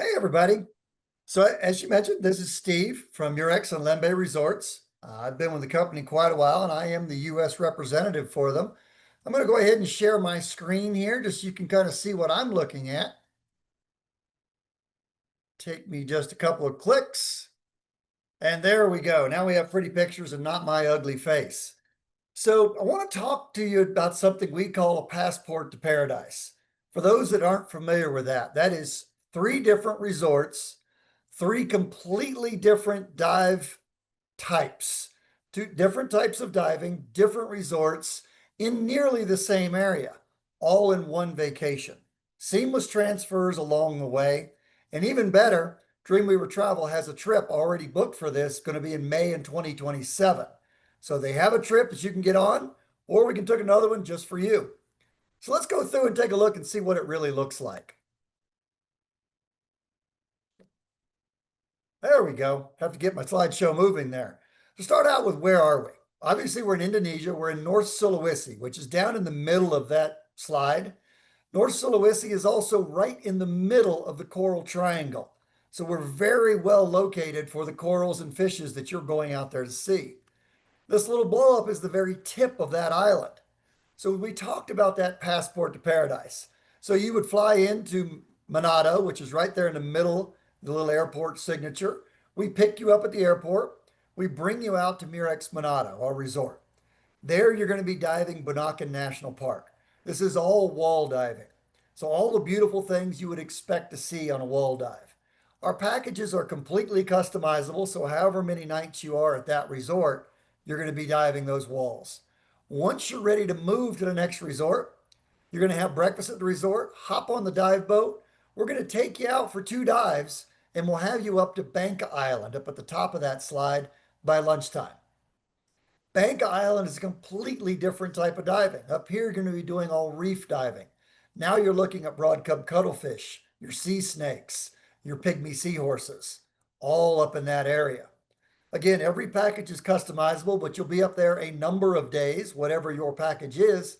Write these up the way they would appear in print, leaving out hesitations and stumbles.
Hey, everybody. So as you mentioned, this is Steve from Murex and Lembeh Resorts. I've been with the company quite a while, and I am the U.S. representative for them. I'm going to go ahead and share my screen here just so you can kind of see what I'm looking at. Take me just a couple of clicks, and there we go. Now we have pretty pictures and not my ugly face. So I want to talk to you about something we call a passport to paradise. For those that aren't familiar with that, that is three different resorts, three completely different dive types, two different types of diving, different resorts in nearly the same area, all in one vacation. Seamless transfers along the way. And even better, Dreamweaver Travel has a trip already booked for this, going to be in May in 2027. So they have a trip that you can get on, or we can take another one just for you. So let's go through and take a look and see what it really looks like. There we go. Have to get my slideshow moving there. To start out with, where are we? Obviously, we're in Indonesia. We're in North Sulawesi, which is down in the middle of that slide. North Sulawesi is also right in the middle of the coral triangle. So we're very well located for the corals and fishes that you're going out there to see. This little blow up is the very tip of that island. So we talked about that passport to paradise. So you would fly into Manado, which is right there in the middle, the little airport signature. We pick you up at the airport. We bring you out to Murex Manado, our resort. There you're going to be diving Bunaken National Park. This is all wall diving. So all the beautiful things you would expect to see on a wall dive. Our packages are completely customizable, so however many nights you are at that resort, you're going to be diving those walls. Once you're ready to move to the next resort, you're going to have breakfast at the resort, hop on the dive boat. We're going to take you out for 2 dives, and we'll have you up to Bank Island, up at the top of that slide by lunchtime. Bank Island is a completely different type of diving. Up here, you're going to be doing all reef diving. Now you're looking at broadcub cuttlefish, your sea snakes, your pygmy seahorses, all up in that area. Again, every package is customizable, but you'll be up there a number of days, whatever your package is.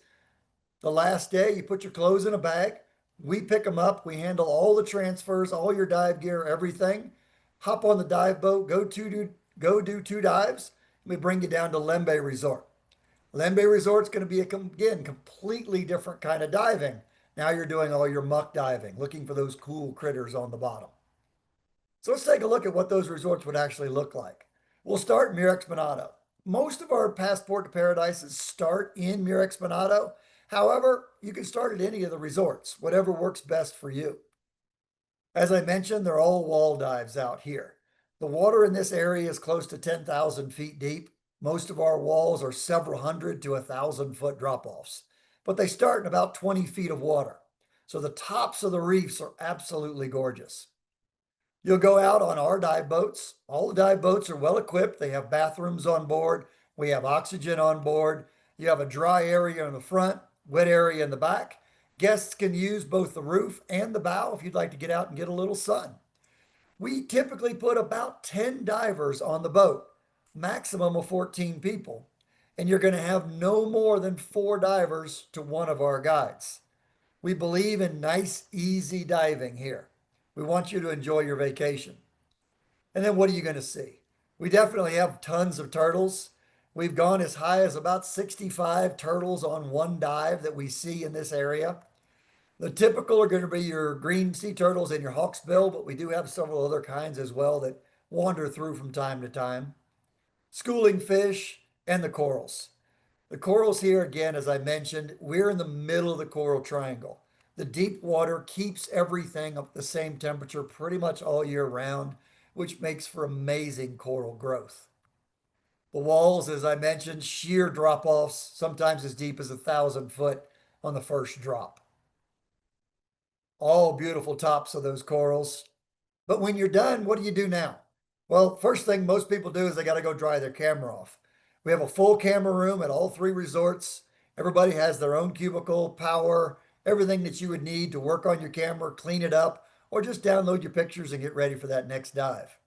The last day, you put your clothes in a bag. We pick them up. We handle all the transfers, all your dive gear, everything. Hop on the dive boat, go do 2 dives. We bring you down to Lembeh Resort. Lembeh Resort's going to be, again, completely different kind of diving. Now you're doing all your muck diving, looking for those cool critters on the bottom. So let's take a look at what those resorts would actually look like. We'll start Murex Manado. Most of our passport to paradises start in Murex Manado. However, you can start at any of the resorts, whatever works best for you. As I mentioned, they're all wall dives out here. The water in this area is close to 10,000 feet deep. Most of our walls are several hundred to 1,000-foot drop-offs, but they start in about 20 feet of water. So the tops of the reefs are absolutely gorgeous. You'll go out on our dive boats. All the dive boats are well equipped. They have bathrooms on board. We have oxygen on board. You have a dry area in the front, wet area in the back. Guests can use both the roof and the bow if you'd like to get out and get a little sun. We typically put about 10 divers on the boat, maximum of 14 people, and you're going to have no more than 4 divers to one of our guides. We believe in nice, easy diving here. We want you to enjoy your vacation. And then what are you going to see? We definitely have tons of turtles. We've gone as high as about 65 turtles on one dive that we see in this area. The typical are going to be your green sea turtles and your hawksbill, but we do have several other kinds as well that wander through from time to time. Schooling fish and the corals. The corals here, again, as I mentioned, we're in the middle of the coral triangle. The deep water keeps everything up the same temperature pretty much all year round, which makes for amazing coral growth. The walls, as I mentioned, sheer drop-offs, sometimes as deep as 1,000 foot on the first drop. All beautiful tops of those corals. But when you're done, what do you do now? Well, first thing most people do is they got to go dry their camera off. We have a full camera room at all 3 resorts. Everybody has their own cubicle, power, everything that you would need to work on your camera, clean it up, or just download your pictures and get ready for that next dive.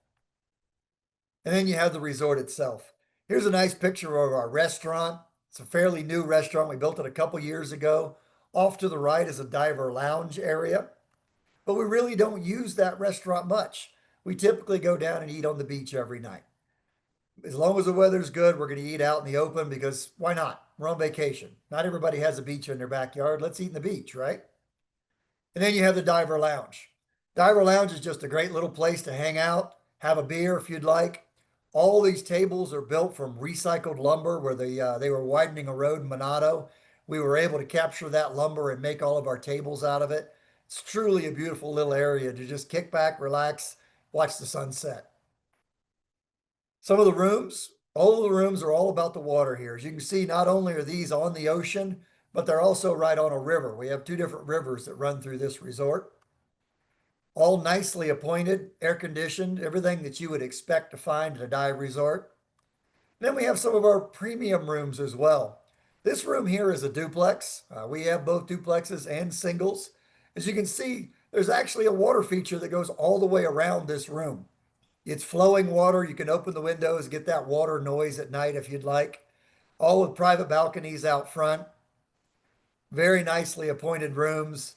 And then you have the resort itself. Here's a nice picture of our restaurant. It's a fairly new restaurant. We built it a couple years ago. Off to the right is a diver lounge area. but we really don't use that restaurant much. We typically go down and eat on the beach every night. As long as the weather's good, we're going to eat out in the open because why not? We're on vacation. Not everybody has a beach in their backyard. Let's eat in the beach, right? And then you have the Diver Lounge. Diver Lounge is just a great little place to hang out, have a beer if you'd like. All these tables are built from recycled lumber where they were widening a road in Manado. We were able to capture that lumber and make all of our tables out of it. It's truly a beautiful little area to just kick back, relax, watch the sunset. Some of the rooms, all of the rooms are all about the water here. As you can see, not only are these on the ocean, but they're also right on a river. We have two different rivers that run through this resort. All nicely appointed, air conditioned, everything that you would expect to find at a dive resort. Then we have some of our premium rooms as well. This room here is a duplex. We have both duplexes and singles. As you can see, there's actually a water feature that goes all the way around this room. It's flowing water. You can open the windows, get that water noise at night if you'd like. All with private balconies out front. Very nicely appointed rooms.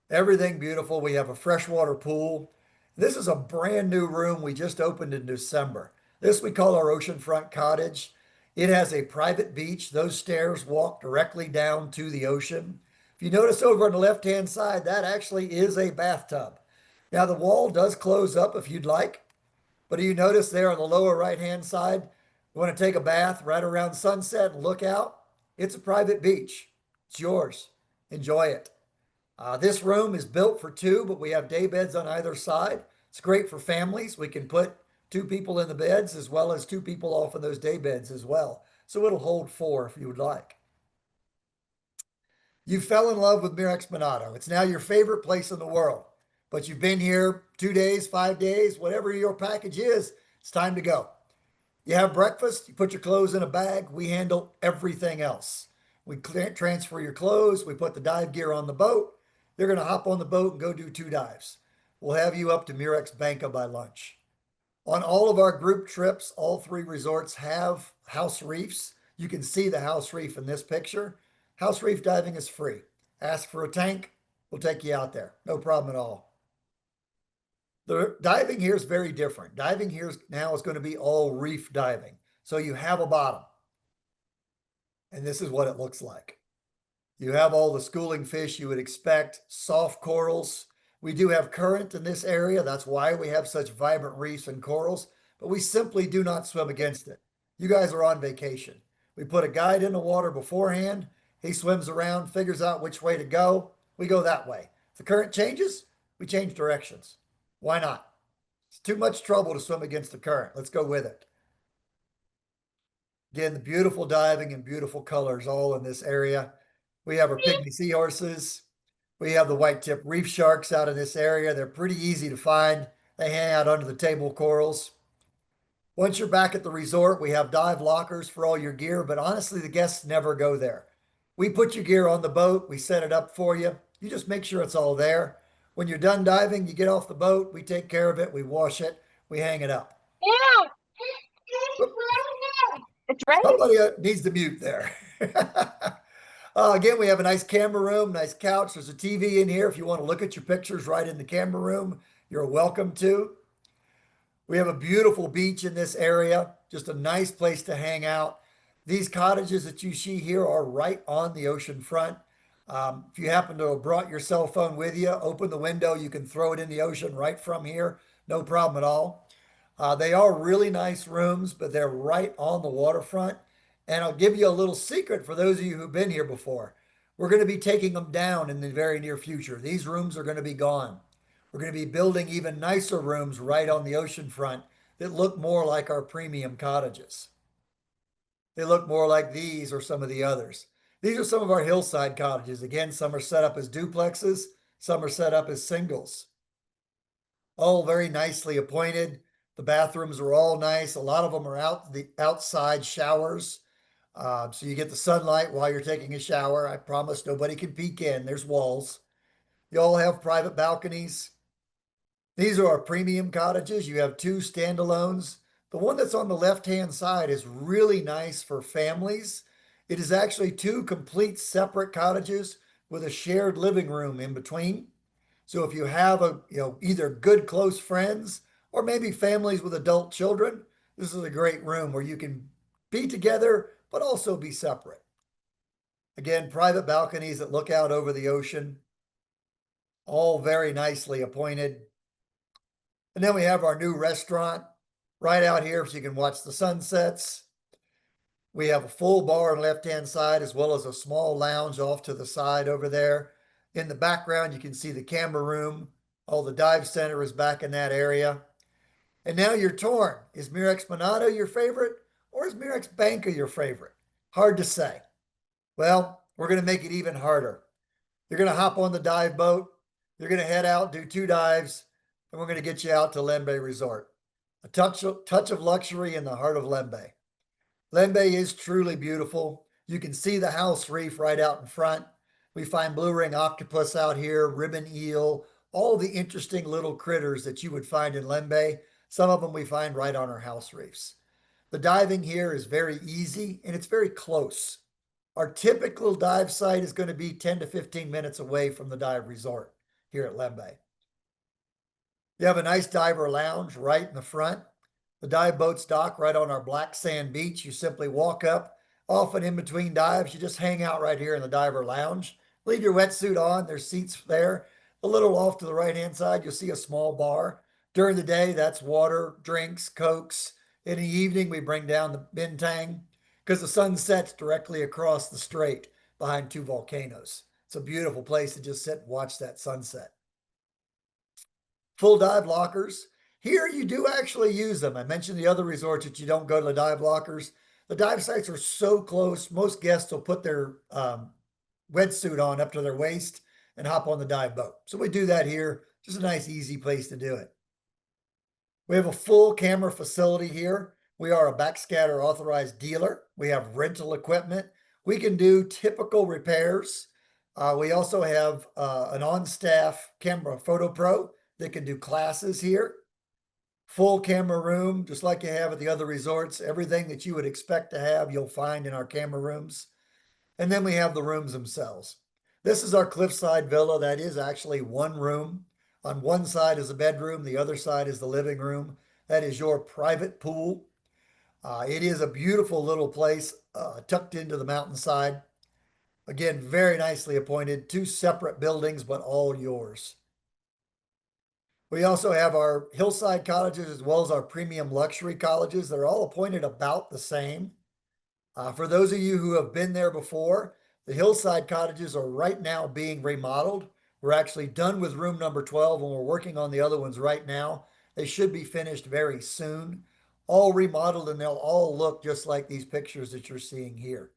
Everything beautiful. We have a freshwater pool. This is a brand new room we just opened in December. This we call our oceanfront cottage. It has a private beach. Those stairs walk directly down to the ocean. If you notice over on the left-hand side, that actually is a bathtub. Now the wall does close up if you'd like, but do you notice there on the lower right-hand side, you want to take a bath right around sunset and look out? It's a private beach. It's yours. Enjoy it. This room is built for two, but we have day beds on either side. It's great for families. We can put two people in the beds as well as two people off in those day beds as well. So it'll hold four if you would like. You fell in love with Murex Manado. It's now your favorite place in the world, but you've been here 2 days, 5 days, whatever your package is, it's time to go. You have breakfast, you put your clothes in a bag, we handle everything else. We transfer your clothes, we put the dive gear on the boat. You're going to hop on the boat and go do 2 dives. We'll have you up to Murex Banca by lunch. On all of our group trips, all three resorts have house reefs. You can see the house reef in this picture. House reef diving is free. Ask for a tank, we'll take you out there. No problem at all. The diving here is very different. Diving here now is going to be all reef diving. So you have a bottom. And this is what it looks like. You have all the schooling fish you would expect, soft corals. We do have current in this area. That's why we have such vibrant reefs and corals, but we simply do not swim against it. You guys are on vacation. We put a guide in the water beforehand. He swims around, figures out which way to go. We go that way. If the current changes, we change directions. Why not? It's too much trouble to swim against the current. Let's go with it. Again, the beautiful diving and beautiful colors all in this area. We have our pygmy seahorses. We have the white-tip reef sharks out in this area. They're pretty easy to find. They hang out under the table corals. Once you're back at the resort, we have dive lockers for all your gear, but honestly, the guests never go there. We put your gear on the boat. We set it up for you. You just make sure it's all there. When you're done diving, you get off the boat. We take care of it. We wash it. We hang it up. Yeah. It's ready. Somebody needs to mute there. Again, we have a nice camera room, nice couch. There's a TV in here. If you want to look at your pictures right in the camera room, you're welcome to. We have a beautiful beach in this area, just a nice place to hang out. These cottages that you see here are right on the ocean front. If you happen to have brought your cell phone with you, open the window, you can throw it in the ocean right from here. No problem at all. They are really nice rooms, but they're right on the waterfront. And I'll give you a little secret for those of you who've been here before. We're going to be taking them down in the very near future. These rooms are going to be gone. We're going to be building even nicer rooms right on the ocean front that look more like our premium cottages. They look more like these or some of the others. These are some of our hillside cottages. Again, some are set up as duplexes, some are set up as singles. All very nicely appointed. The bathrooms are all nice. A lot of them are outside showers. So you get the sunlight while you're taking a shower. I promise nobody can peek in. There's walls. You all have private balconies. These are our premium cottages. You have two standalones. The one that's on the left-hand side is really nice for families. It is actually two complete separate cottages with a shared living room in between. So if you have either good close friends or maybe families with adult children, this is a great room where you can be together, but also be separate. Again, private balconies that look out over the ocean, all very nicely appointed. And then we have our new restaurant right out here so you can watch the sunsets. We have a full bar on the left-hand side as well as a small lounge off to the side over there. In the background, you can see the camera room. All the dive center is back in that area. And now you're torn. Is Murex Manado your favorite or is Murex Banca your favorite? Hard to say. Well, we're going to make it even harder. You're going to hop on the dive boat. You're going to head out, do 2 dives, and we're going to get you out to Lembeh Resort. A touch of luxury in the heart of Lembeh. Lembeh is truly beautiful. You can see the house reef right out in front. We find blue ring octopus out here, ribbon eel, all the interesting little critters that you would find in Lembeh. Some of them we find right on our house reefs. The diving here is very easy and it's very close. Our typical dive site is going to be 10 to 15 minutes away from the dive resort here at Lembeh. You have a nice diver lounge right in the front. The dive boats dock right on our black sand beach. You simply walk up, often in between dives. You just hang out right here in the diver lounge. Leave your wetsuit on. There's seats there. A little off to the right-hand side, you'll see a small bar. During the day, that's water, drinks, cokes. In the evening, we bring down the bintang because the sun sets directly across the strait behind 2 volcanoes. It's a beautiful place to just sit and watch that sunset. Full dive lockers. Here you do actually use them. I mentioned the other resorts that you don't go to the dive lockers. The dive sites are so close, most guests will put their wetsuit on up to their waist and hop on the dive boat. So we do that here. Just a nice, easy place to do it. We have a full camera facility here. We are a backscatter authorized dealer. We have rental equipment. We can do typical repairs. We also have an on-staff camera photo pro that can do classes here. Full camera room, just like you have at the other resorts. Everything that you would expect to have, you'll find in our camera rooms. And then we have the rooms themselves. This is our cliffside villa. That is actually one room. On one side is a bedroom. The other side is the living room. That is your private pool. It is a beautiful little place tucked into the mountainside. Again, very nicely appointed. 2 separate buildings, but all yours. We also have our hillside cottages as well as our premium luxury cottages. They're all appointed about the same. For those of you who have been there before, the hillside cottages are right now being remodeled. We're actually done with room number 12 and we're working on the other ones right now. They should be finished very soon. All remodeled and they'll all look just like these pictures that you're seeing here.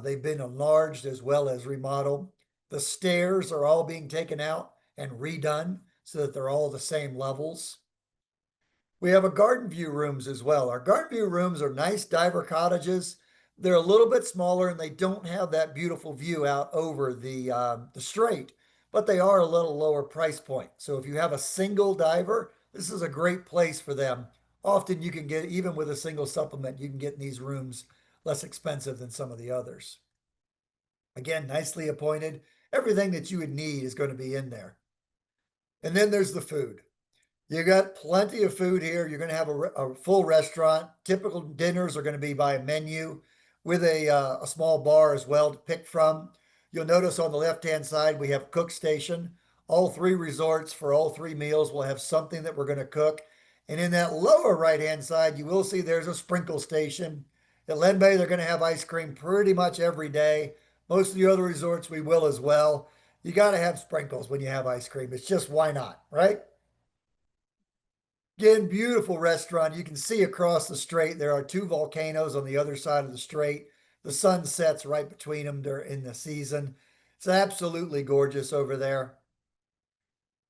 They've been enlarged as well as remodeled. The stairs are all being taken out and redone so that they're all the same levels. We have a garden view rooms as well. Our garden view rooms are nice diver cottages. They're a little bit smaller and they don't have that beautiful view out over the strait, but they are a little lower price point. So if you have a single diver, this is a great place for them. Often you can get, even with a single supplement, you can get in these rooms less expensive than some of the others. Again, nicely appointed. Everything that you would need is going to be in there. And then there's the food. You got plenty of food here. You're going to have a full restaurant. Typical dinners are going to be by menu with a small bar as well to pick from. You'll notice on the left-hand side, we have cook station. All 3 resorts for all 3 meals will have something that we're going to cook. And in that lower right-hand side, you will see there's a sprinkle station. At Lembeh, they're going to have ice cream pretty much every day. Most of the other resorts, we will as well. You got to have sprinkles when you have ice cream. It's just why not, right? Again, beautiful restaurant. You can see across the strait. There are 2 volcanoes on the other side of the strait. The sun sets right between them in the season. It's absolutely gorgeous over there.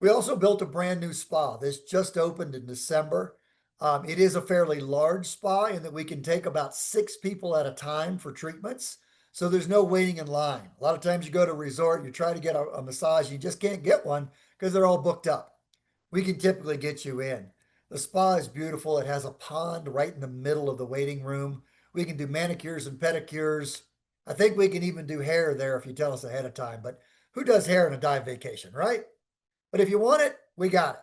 We also built a brand new spa. This just opened in December. It is a fairly large spa in that we can take about 6 people at a time for treatments. So there's no waiting in line. A lot of times you go to a resort, you try to get a massage, you just can't get one because they're all booked up. We can typically get you in. The spa is beautiful. It has a pond right in the middle of the waiting room. We can do manicures and pedicures. I think we can even do hair there if you tell us ahead of time. But who does hair on a dive vacation, right? But if you want it, we got it.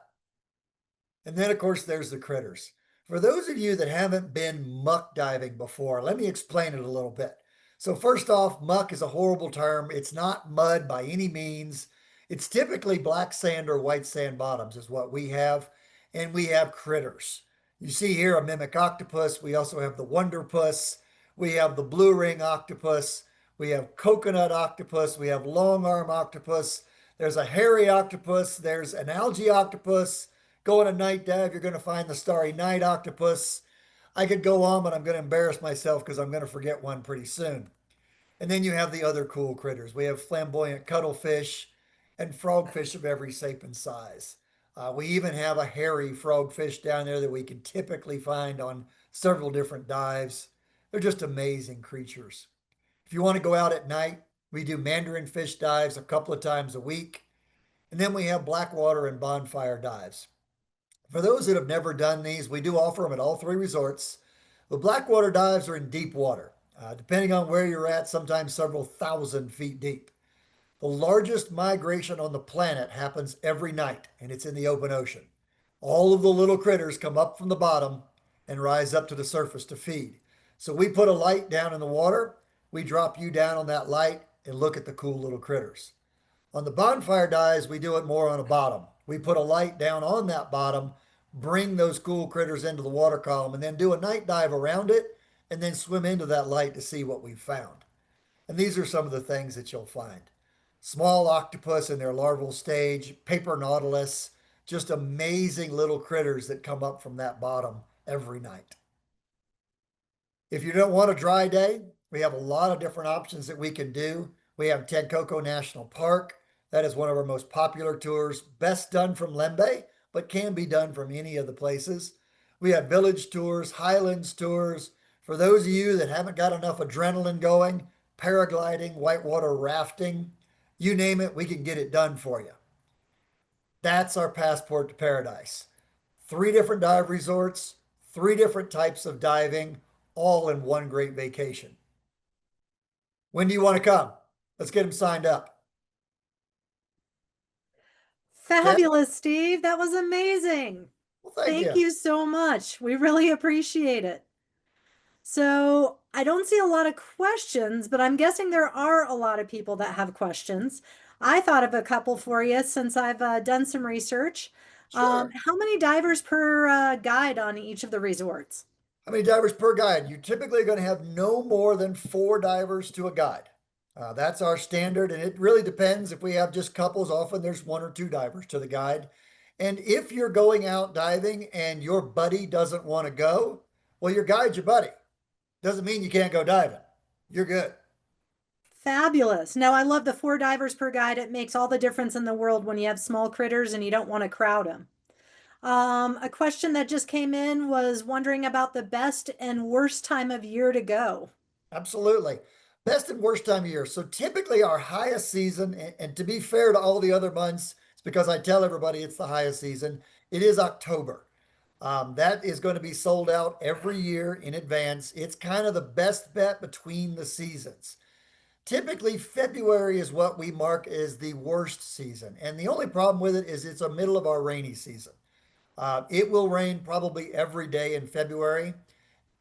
And then, of course, there's the critters. For those of you that haven't been muck diving before, let me explain it a little bit. So, first off, muck is a horrible term. It's not mud by any means. It's typically black sand or white sand bottoms, is what we have. And we have critters. You see here a mimic octopus. We also have the wonder puss. We have the blue ring octopus. We have coconut octopus. We have long arm octopus. There's a hairy octopus. There's an algae octopus. Go on a night dive, you're going to find the starry night octopus. I could go on, but I'm going to embarrass myself because I'm going to forget one pretty soon. And then you have the other cool critters. We have flamboyant cuttlefish and frogfish of every shape and size. We even have a hairy frogfish down there that we can typically find on several different dives. They're just amazing creatures. If you want to go out at night, we do mandarin fish dives a couple of times a week. And then we have blackwater and bonfire dives. For those that have never done these, we do offer them at all three resorts. The blackwater dives are in deep water, depending on where you're at, sometimes several thousand feet deep. The largest migration on the planet happens every night, and it's in the open ocean. All of the little critters come up from the bottom and rise up to the surface to feed. So we put a light down in the water, we drop you down on that light and look at the cool little critters. On the bonfire dives, we do it more on a bottom. We put a light down on that bottom, bring those cool critters into the water column, and then do a night dive around it, and then swim into that light to see what we've found. And these are some of the things that you'll find. Small octopus in their larval stage, paper nautilus, just amazing little critters that come up from that bottom every night. If you don't want a dry day, we have a lot of different options that we can do. We have Tenkoko National Park. That is one of our most popular tours, best done from Lembeh, but can be done from any of the places. We have village tours, highlands tours. For those of you that haven't got enough adrenaline going, paragliding, whitewater rafting, you name it, we can get it done for you. That's our passport to paradise. Three different dive resorts, three different types of diving, all in one great vacation. When do you want to come? Let's get them signed up. Okay? Fabulous, Steve. That was amazing. Well, thank Thank you. you so much. We really appreciate it. So, I don't see a lot of questions, but I'm guessing there are a lot of people that have questions. I thought of a couple for you since I've done some research. Sure. How many divers per guide on each of the resorts? How many divers per guide? You typically are going to have no more than 4 divers to a guide. That's our standard, and it really depends. If we have just couples, often there's 1 or 2 divers to the guide. And if you're going out diving and your buddy doesn't want to go, well, your guide's your buddy. Doesn't mean you can't go diving. You're good. Fabulous. Now, I love the 4 divers per guide. It makes all the difference in the world when you have small critters and you don't want to crowd them. A question that just came in was wondering about the best and worst time of year to go. Absolutely. Best and worst time of year. So typically our highest season, and to be fair to all the other months, it's because I tell everybody it's the highest season, it is October. That is going to be sold out every year in advance. It's kind of the best bet between the seasons. Typically, February is what we mark as the worst season. And the only problem with it is it's a middle of our rainy season. It will rain probably every day in February.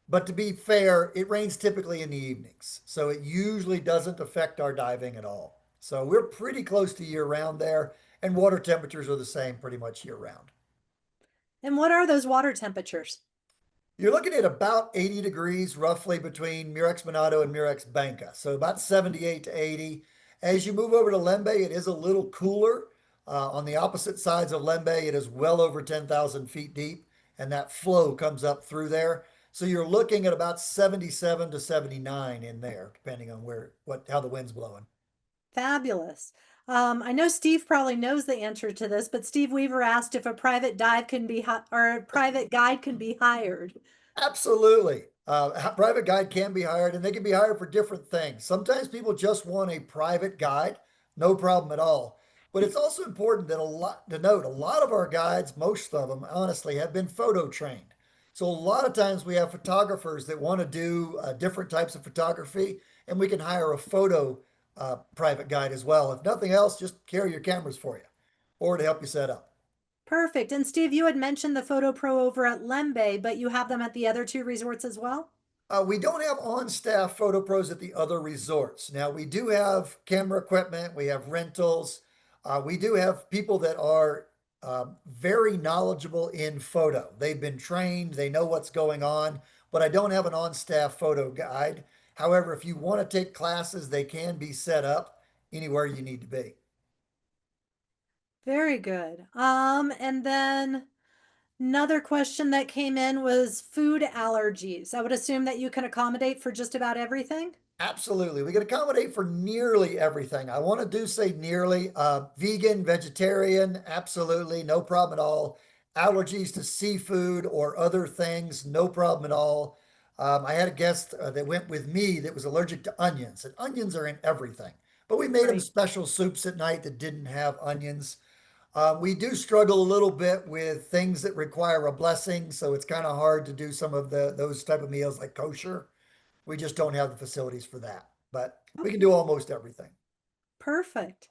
But to be fair, it rains typically in the evenings. So it usually doesn't affect our diving at all. So we're pretty close to year round there. And water temperatures are the same pretty much year round. And what are those water temperatures? You're looking at about 80 degrees roughly between Murex Manado and Murex Banca. So about 78 to 80. As you move over to Lembeh, it is a little cooler. On the opposite sides of Lembeh, it is well over 10,000 feet deep, and that flow comes up through there. So you're looking at about 77 to 79 in there, depending on how the wind's blowing. Fabulous. I know Steve probably knows the answer to this, but Steve Weaver asked if a private dive can be or a private guide can be hired. Absolutely. A private guide can be hired, and they can be hired for different things. Sometimes people just want a private guide, no problem at all. But it's also important that to note a lot of our guides, most of them, honestly, have been photo trained. So a lot of times we have photographers that want to do different types of photography, and we can hire a photo private guide as well. If nothing else, just carry your cameras for you. or to help you set up. Perfect. And Steve, you had mentioned the Photo Pro over at Lembeh, but you have them at the other two resorts as well? We don't have on-staff photo pros at the other resorts. Now, we do have camera equipment, we have rentals, we do have people that are very knowledgeable in photo. They've been trained, they know what's going on, but I don't have an on-staff photo guide. However, if you want to take classes, they can be set up anywhere you need to be. Very good. And then another question that came in was food allergies. I would assume that you can accommodate for just about everything. Absolutely. We can accommodate for nearly everything. I want to do say nearly vegan, vegetarian, absolutely, no problem at all. Allergies to seafood or other things, no problem at all. I had a guest that went with me that was allergic to onions, and onions are in everything. But we made him Right. special soups at night that didn't have onions. We do struggle a little bit with things that require a blessing, so it's kind of hard to do some of those type of meals like kosher. We just don't have the facilities for that, but we can Okay. do almost everything. Perfect.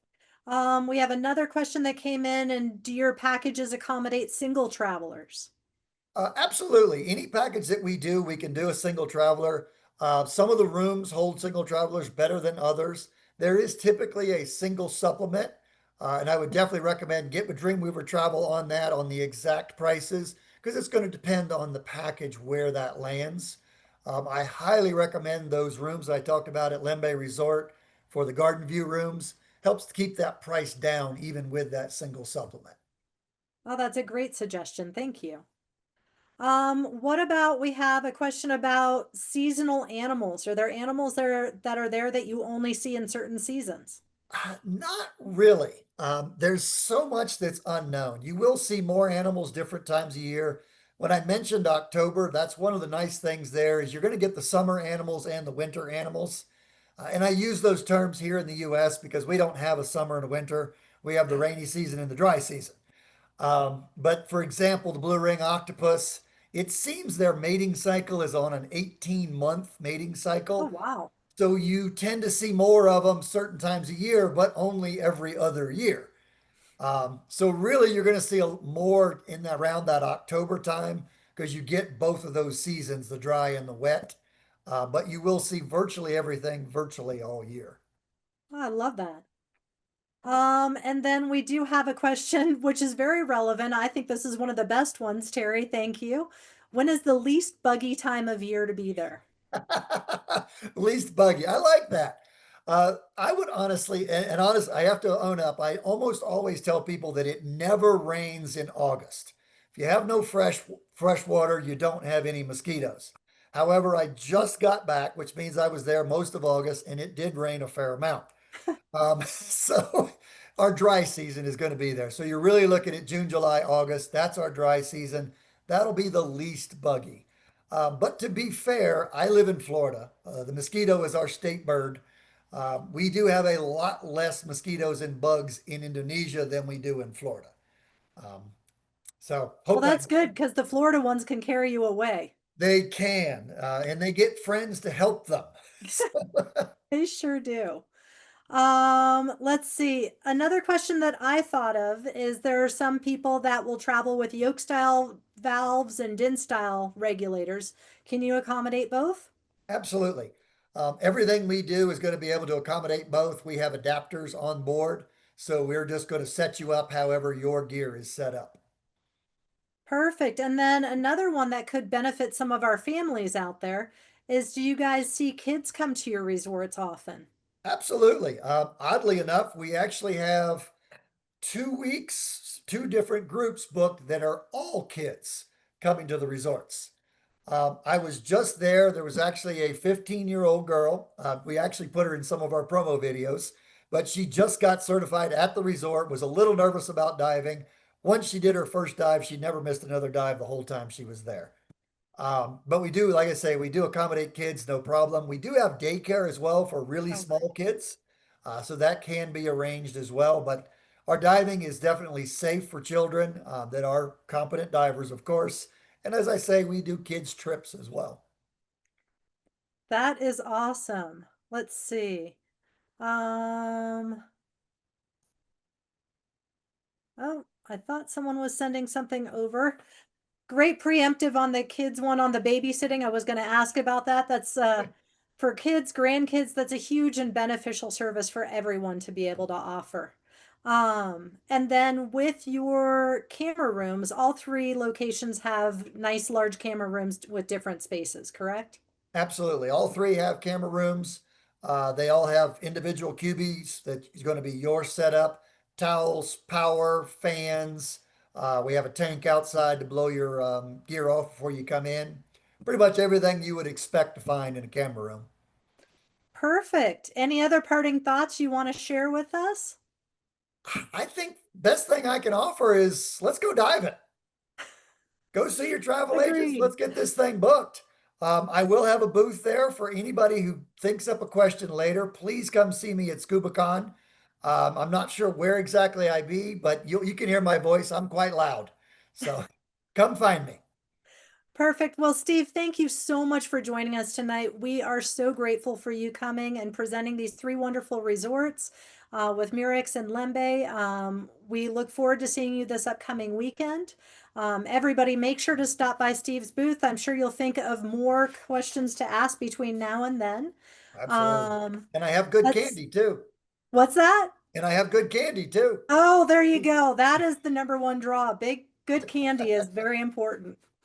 We have another question that came in, and do your packages accommodate single travelers? Absolutely. Any package that we do, we can do a single traveler. Some of the rooms hold single travelers better than others. There is typically a single supplement, and I would definitely recommend get with Dreamweaver Travel on that, on the exact prices, because it's going to depend on the package where that lands. I highly recommend those rooms I talked about at Lembeh Resort for the Garden View rooms. Helps to keep that price down even with that single supplement. Oh, that's a great suggestion. Thank you. What about we have a question about seasonal animals. Are there animals that are there that you only see in certain seasons? Not really. There's so much that's unknown. You will see more animals different times a year. When I mentioned October, that's one of the nice things there is you're going to get the summer animals and the winter animals. And I use those terms here in the US because we don't have a summer and a winter. We have the rainy season and the dry season. But for example, the blue ring octopus, it seems their mating cycle is on an 18-month mating Oh, cycle. wow. So you tend to see more of them certain times a year, but only every other year. So really, you're going to see more in that, around that October time because you get both of those seasons, the dry and the wet. But you will see virtually everything virtually all year. Oh, I love that. And then we do have a question which is very relevant. I think this is one of the best ones, Terry. Thank you. When is the least buggy time of year to be there? Least buggy. I like that. I would honestly, and honest, I have to own up. I almost always tell people that it never rains in August. If you have no fresh water, you don't have any mosquitoes. However, I just got back, which means I was there most of August, and it did rain a fair amount. So our dry season is going to be there. So you're really looking at June, July, August. That's our dry season. That'll be the least buggy. But to be fair, I live in Florida. The mosquito is our state bird. We do have a lot less mosquitoes and bugs in Indonesia than we do in Florida. Um, so Well, hope that that's good because the Florida ones can carry you away. they can, and they get friends to help them. They sure do. Let's see. Another question that I thought of is there are some people that will travel with yoke style valves and din style regulators. Can you accommodate both? Absolutely. Everything we do is going to be able to accommodate both. We have adapters on board, so we're just going to set you up however your gear is set up. Perfect. And then another one that could benefit some of our families out there is do you guys see kids come to your resorts often? Absolutely. Oddly enough, we actually have 2 weeks, two different groups booked that are all kids coming to the resorts. I was just there. There was actually a 15-year-old girl. We actually put her in some of our promo videos, but she just got certified at the resort, was a little nervous about diving. Once she did her first dive, she never missed another dive the whole time she was there. But we do, like I say, we do accommodate kids, no problem. We do have daycare as well for really Oh, good. small kids. So that can be arranged as well. But our diving is definitely safe for children that are competent divers, of course. And as I say, we do kids trips as well. That is awesome. Let's see. Um, Oh, I thought someone was sending something over. Great preemptive on the kids one on the babysitting. I was going to ask about that. That's for kids, grandkids, that's a huge and beneficial service for everyone to be able to offer. And then with your camera rooms, all three locations have nice large camera rooms with different spaces, correct? Absolutely. All three have camera rooms. They all have individual cubies that is going to be your setup, towels, power, fans. We have a tank outside to blow your gear off before you come in. Pretty much everything you would expect to find in a camera room. Perfect. Any other parting thoughts you want to share with us? I think best thing I can offer is let's go diving. Go see your travel agents. Agreed. Let's get this thing booked. I will have a booth there for anybody who thinks up a question later. Please come see me at ScubaCon. I'm not sure where exactly I be, but you can hear my voice. I'm quite loud. So come find me. Perfect. Well, Steve, thank you so much for joining us tonight. We are so grateful for you coming and presenting these three wonderful resorts with Murex and Lembeh. We look forward to seeing you this upcoming weekend. Everybody, make sure to stop by Steve's booth. I'm sure you'll think of more questions to ask between now and then. Absolutely. Um, And I have good let's, candy too. what's that? And I have good candy too. Oh, there you go. That is the number one draw. Big, good candy is very important.